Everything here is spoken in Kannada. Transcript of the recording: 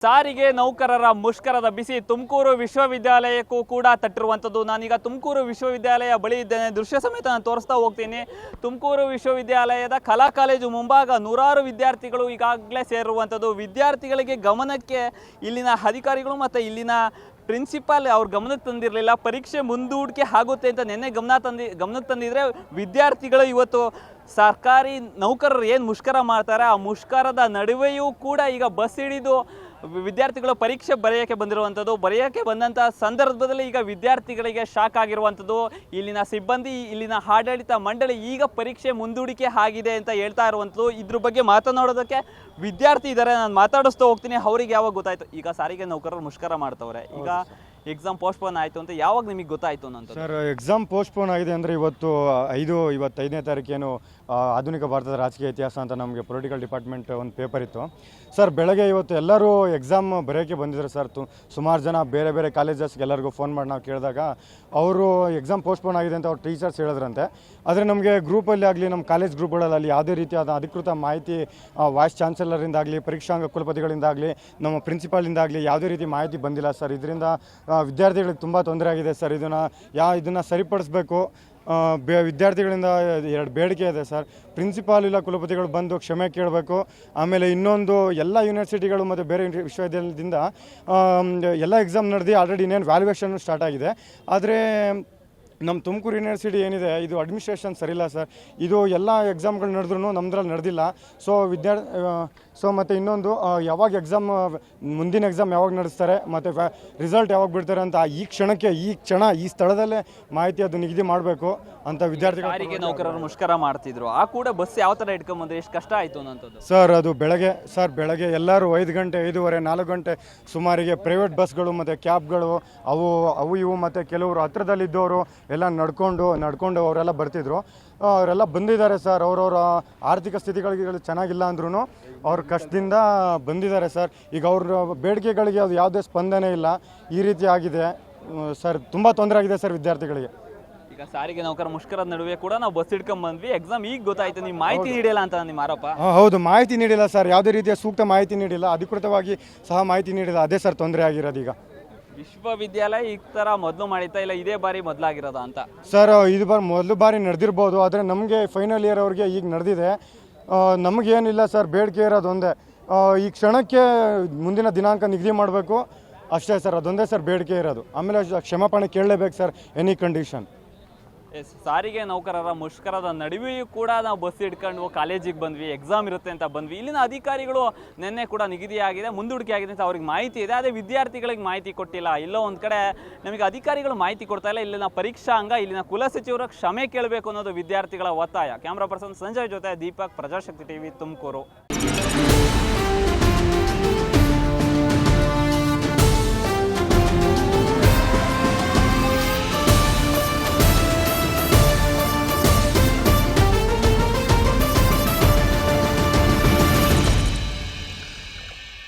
ಸಾರಿಗೆ ನೌಕರರ ಮುಷ್ಕರದ ಬಿಸಿ ತುಮಕೂರು ವಿಶ್ವವಿದ್ಯಾಲಯಕ್ಕೂ ಕೂಡ ತಟ್ಟಿರುವಂಥದ್ದು. ನಾನೀಗ ತುಮಕೂರು ವಿಶ್ವವಿದ್ಯಾಲಯ ಬಳಿ ಇದ್ದೇನೆ. ದೃಶ್ಯ ಸಮೇತ ನಾನು ತೋರಿಸ್ತಾ ಹೋಗ್ತೀನಿ. ತುಮಕೂರು ವಿಶ್ವವಿದ್ಯಾಲಯದ ಕಲಾ ಕಾಲೇಜು ಮುಂಭಾಗ ನೂರಾರು ವಿದ್ಯಾರ್ಥಿಗಳು ಈಗಾಗಲೇ ಸೇರಿರುವಂಥದ್ದು. ವಿದ್ಯಾರ್ಥಿಗಳಿಗೆ ಗಮನಕ್ಕೆ ಇಲ್ಲಿನ ಅಧಿಕಾರಿಗಳು ಮತ್ತು ಇಲ್ಲಿನ ಪ್ರಿನ್ಸಿಪಾಲ್ ಅವ್ರ ಗಮನಕ್ಕೆ ತಂದಿರಲಿಲ್ಲ. ಪರೀಕ್ಷೆ ಮುಂದೂಡಿಕೆ ಆಗುತ್ತೆ ಅಂತ ನಿನ್ನೆ ಗಮನಕ್ಕೆ ತಂದಿದ್ರೆ ವಿದ್ಯಾರ್ಥಿಗಳು ಇವತ್ತು ಸರ್ಕಾರಿ ನೌಕರರು ಏನು ಮುಷ್ಕರ ಮಾಡ್ತಾರೆ ಆ ಮುಷ್ಕರದ ನಡುವೆಯೂ ಕೂಡ ಈಗ ಬಸ್ ಹಿಡಿದು ವಿದ್ಯಾರ್ಥಿಗಳು ಪರೀಕ್ಷೆ ಬರೆಯೋಕ್ಕೆ ಬಂದಂಥ ಸಂದರ್ಭದಲ್ಲಿ ಈಗ ವಿದ್ಯಾರ್ಥಿಗಳಿಗೆ ಶಾಕ್ ಆಗಿರುವಂಥದ್ದು. ಇಲ್ಲಿನ ಸಿಬ್ಬಂದಿ, ಇಲ್ಲಿನ ಆಡಳಿತ ಮಂಡಳಿ ಈಗ ಪರೀಕ್ಷೆ ಮುಂದೂಡಿಕೆ ಆಗಿದೆ ಅಂತ ಹೇಳ್ತಾ ಇರುವಂಥದ್ದು. ಇದ್ರ ಬಗ್ಗೆ ಮಾತನಾಡೋದಕ್ಕೆ ವಿದ್ಯಾರ್ಥಿ ಇದ್ದಾರೆ, ನಾನು ಮಾತಾಡಿಸ್ತಾ ಹೋಗ್ತೀನಿ. ಅವ್ರಿಗೆ ಯಾವಾಗ ಗೊತ್ತಾಯಿತು ಈಗ ಸಾರಿಗೆ ನೌಕರರು ಮುಷ್ಕರ ಮಾಡ್ತವ್ರೆ, ಈಗ ಎಕ್ಸಾಮ್ ಪೋಸ್ಟ್ಪೋನ್ ಆಯಿತು ಅಂತ ಯಾವಾಗ ನಿಮಗೆ ಗೊತ್ತಾಯಿತು ಅಂತ? ಸರ್, ಎಕ್ಸಾಮ್ ಪೋಸ್ಟ್ಪೋನ್ ಆಗಿದೆ ಅಂದರೆ ಇವತ್ತು 5ನೇ ತಾರೀಕೇನು ಆಧುನಿಕ ಭಾರತದ ರಾಜಕೀಯ ಇತಿಹಾಸ ಅಂತ ನಮಗೆ ಪೊಲಿಟಿಕಲ್ ಡಿಪಾರ್ಟ್ಮೆಂಟ್ ಒಂದು ಪೇಪರ್ ಇತ್ತು ಸರ್. ಬೆಳಗ್ಗೆ ಇವತ್ತು ಎಲ್ಲರೂ ಎಕ್ಸಾಮ್ ಬರೆಯೋಕ್ಕೆ ಬಂದಿದ್ರು ಸರ್. ಸುಮಾರು ಜನ ಬೇರೆ ಬೇರೆ ಕಾಲೇಜಸ್ಗೆ ಎಲ್ಲರಿಗೂ ಫೋನ್ ಮಾಡಿ ನಾವು ಕೇಳಿದಾಗ ಅವರು ಎಕ್ಸಾಮ್ ಪೋಸ್ಟ್ಪೋನ್ ಆಗಿದೆ ಅಂತ ಅವ್ರು ಟೀಚರ್ಸ್ ಹೇಳಿದ್ರಂತೆ. ಆದರೆ ನಮಗೆ ಗ್ರೂಪಲ್ಲಿ ಆಗಲಿ, ನಮ್ಮ ಕಾಲೇಜ್ ಗ್ರೂಪ್ಗಳಲ್ಲಿ ಯಾವುದೇ ರೀತಿಯಾದ ಅಧಿಕೃತ ಮಾಹಿತಿ ವೈಸ್ ಚಾನ್ಸಲರಿಂದಾಗಲಿ, ಪರೀಕ್ಷಾಂಗ ಕುಲಪತಿಗಳಿಂದಾಗಲಿ, ನಮ್ಮ ಪ್ರಿನ್ಸಿಪಾಲಿಂದಾಗಲಿ ಯಾವುದೇ ರೀತಿ ಮಾಹಿತಿ ಬಂದಿಲ್ಲ ಸರ್. ಇದರಿಂದ ವಿದ್ಯಾರ್ಥಿಗಳಿಗೆ ತುಂಬ ತೊಂದರೆ ಆಗಿದೆ ಸರ್. ಇದನ್ನು ಸರಿಪಡಿಸಬೇಕು. ವಿದ್ಯಾರ್ಥಿಗಳಿಂದ 2 ಬೇಡಿಕೆ ಇದೆ ಸರ್. ಪ್ರಿನ್ಸಿಪಾಲ್ ಇಲ್ಲ ಕುಲಪತಿಗಳು ಬಂದು ಕ್ಷಮೆ ಕೇಳಬೇಕು. ಆಮೇಲೆ ಇನ್ನೊಂದು, ಎಲ್ಲ ಯೂನಿವರ್ಸಿಟಿಗಳು ಮತ್ತು ಬೇರೆ ವಿಶ್ವವಿದ್ಯಾಲಯದಿಂದ ಎಲ್ಲ ಎಕ್ಸಾಮ್ ನಡೆದು ಆಲ್ರೆಡಿ ಇನ್ನೇನು ವ್ಯಾಲ್ಯೂಯೇಷನ್ ಸ್ಟಾರ್ಟ್ ಆಗಿದೆ. ಆದರೆ ನಮ್ಮ ತುಮಕೂರು ಯೂನಿವರ್ಸಿಟಿ ಏನಿದೆ, ಇದು ಅಡ್ಮಿನಿಸ್ಟ್ರೇಷನ್ ಸರಿಯಿಲ್ಲ ಸರ್. ಇದು ಎಲ್ಲ ಎಕ್ಸಾಮ್ಗಳು ನಡೆದ್ರೂ ನಮ್ಮದ್ರಲ್ಲಿ ನಡೆದಿಲ್ಲ. ಮತ್ತು ಇನ್ನೊಂದು, ಯಾವಾಗ ಮುಂದಿನ ಎಕ್ಸಾಮ್ ಯಾವಾಗ ನಡೆಸ್ತಾರೆ ಮತ್ತು ರಿಸಲ್ಟ್ ಯಾವಾಗ ಬಿಡ್ತಾರೆ ಅಂತ ಈ ಸ್ಥಳದಲ್ಲೇ ಮಾಹಿತಿ ಅದು ನಿಗದಿ ಮಾಡಬೇಕು ಅಂತ ವಿದ್ಯಾರ್ಥಿಗಳು. ಸಾರಿಗೆ ನೌಕರರು ಮುಷ್ಕರ ಮಾಡ್ತಿದ್ರು, ಆ ಕೂಡ ಬಸ್ ಯಾವ ಥರ ಇಟ್ಕೊಂಬಂದ್ರೆ ಎಷ್ಟು ಕಷ್ಟ ಆಯಿತು ಅನ್ನೋದು ಸರ್. ಅದು ಬೆಳಗ್ಗೆ ಎಲ್ಲರೂ 5 ಗಂಟೆ, 5:30, 4 ಗಂಟೆ ಸುಮಾರಿಗೆ ಪ್ರೈವೇಟ್ ಬಸ್ಗಳು ಮತ್ತು ಕ್ಯಾಬ್ಗಳು ಅವು ಇವು ಮತ್ತು ಕೆಲವರು ಹತ್ರದಲ್ಲಿದ್ದವರು ಎಲ್ಲ ನಡ್ಕೊಂಡು ಅವರೆಲ್ಲ ಬರ್ತಿದ್ರು. ಅವರೆಲ್ಲ ಬಂದಿದ್ದಾರೆ ಸರ್. ಅವರವರ ಆರ್ಥಿಕ ಸ್ಥಿತಿಗಳಿಗೆ ಚೆನ್ನಾಗಿಲ್ಲ ಅಂದ್ರೂ ಅವ್ರ ಕಷ್ಟದಿಂದ ಬಂದಿದ್ದಾರೆ ಸರ್. ಈಗ ಅವ್ರ ಬೇಡಿಕೆಗಳಿಗೆ ಅದು ಯಾವುದೇ ಸ್ಪಂದನೆ ಇಲ್ಲ. ಈ ರೀತಿ ಆಗಿದೆ ಸರ್. ತುಂಬ ತೊಂದರೆ ಆಗಿದೆ ಸರ್ ವಿದ್ಯಾರ್ಥಿಗಳಿಗೆ. ಈಗ ಸಾರಿಗೆ ನೌಕರ ಮುಷ್ಕರದ ನಡುವೆ ಕೂಡ ನಾವು ಬಸ್ ಹಿಡ್ಕೊಂಡ್ ಬಂದ್ವಿ, ಎಕ್ಸಾಮ್ ಈಗ ಗೊತ್ತಾಯ್ತು, ನೀವು ಮಾಹಿತಿ ನೀಡಿಲ್ಲ ಅಂತ ನಿಮ್ಮ ಆರೋಪ? ಹೌದು, ಮಾಹಿತಿ ನೀಡಿಲ್ಲ ಸರ್. ಯಾವುದೇ ರೀತಿಯ ಸೂಕ್ತ ಮಾಹಿತಿ ನೀಡಿಲ್ಲ, ಅಧಿಕೃತವಾಗಿ ಸಹ ಮಾಹಿತಿ ನೀಡಿಲ್ಲ. ಅದೇ ಸರ್ ತೊಂದರೆ ಆಗಿರೋದು. ಈಗ ವಿಶ್ವವಿದ್ಯಾಲಯ ಈ ಥರ ಮೊದಲು ಮಾಡಿತ್ತಾ ಇಲ್ಲ ಇದೇ ಬಾರಿ ಮೊದಲಾಗಿರೋದ ಅಂತ? ಸರ್, ಇದು ಮೊದಲು ಬಾರಿ ನಡೆದಿರ್ಬೋದು. ಆದರೆ ನಮಗೆ ಫೈನಲ್ ಇಯರ್ ಅವ್ರಿಗೆ ಈಗ ನಡೆದಿದೆ. ನಮಗೇನಿಲ್ಲ ಸರ್, ಬೇಡಿಕೆ ಇರೋದು ಒಂದೇ, ಈ ಕ್ಷಣಕ್ಕೆ ಮುಂದಿನ ದಿನಾಂಕ ನಿಗದಿ ಮಾಡಬೇಕು ಅಷ್ಟೇ ಸರ್. ಅದೊಂದೇ ಸರ್ ಬೇಡಿಕೆ ಇರೋದು. ಆಮೇಲೆ ಕ್ಷಮಾಪಣೆ ಕೇಳಲೇಬೇಕು ಸರ್, ಎನಿ ಕಂಡೀಷನ್. ಸಾರಿಗೆ ನೌಕರರ ಮುಷ್ಕರದ ನಡುವೆಯೂ ಕೂಡ ನಾವು ಬಸ್ ಹಿಡ್ಕೊಂಡು ಕಾಲೇಜಿಗೆ ಬಂದ್ವಿ, ಎಕ್ಸಾಮ್ ಇರುತ್ತೆ ಅಂತ ಬಂದ್ವಿ. ಇಲ್ಲಿನ ಅಧಿಕಾರಿಗಳು ನಿನ್ನೆ ಕೂಡ ನಿಗದಿಯಾಗಿದೆ, ಮುಂದೂಡಿಕೆ ಆಗಿದೆ ಅಂತ ಅವ್ರಿಗೆ ಮಾಹಿತಿ ಇದೆ. ಅದೇ ವಿದ್ಯಾರ್ಥಿಗಳಿಗೆ ಮಾಹಿತಿ ಕೊಟ್ಟಿಲ್ಲ. ಎಲ್ಲೋ ಒಂದು ಕಡೆ ನಮಗೆ ಅಧಿಕಾರಿಗಳು ಮಾಹಿತಿ ಕೊಡ್ತಾ ಇಲ್ಲ. ಇಲ್ಲಿನ ಪರೀಕ್ಷಾಂಗ, ಇಲ್ಲಿನ ಕುಲಸಚಿವರು ಕ್ಷಮೆ ಕೇಳಬೇಕು ಅನ್ನೋದು ವಿದ್ಯಾರ್ಥಿಗಳ ಒತ್ತಾಯ. ಕ್ಯಾಮ್ರಾ ಪರ್ಸನ್ ಸಂಜಯ್ ಜೊತೆ ದೀಪಕ್, ಪ್ರಜಾಶಕ್ತಿ ಟಿವಿ, ತುಮಕೂರು.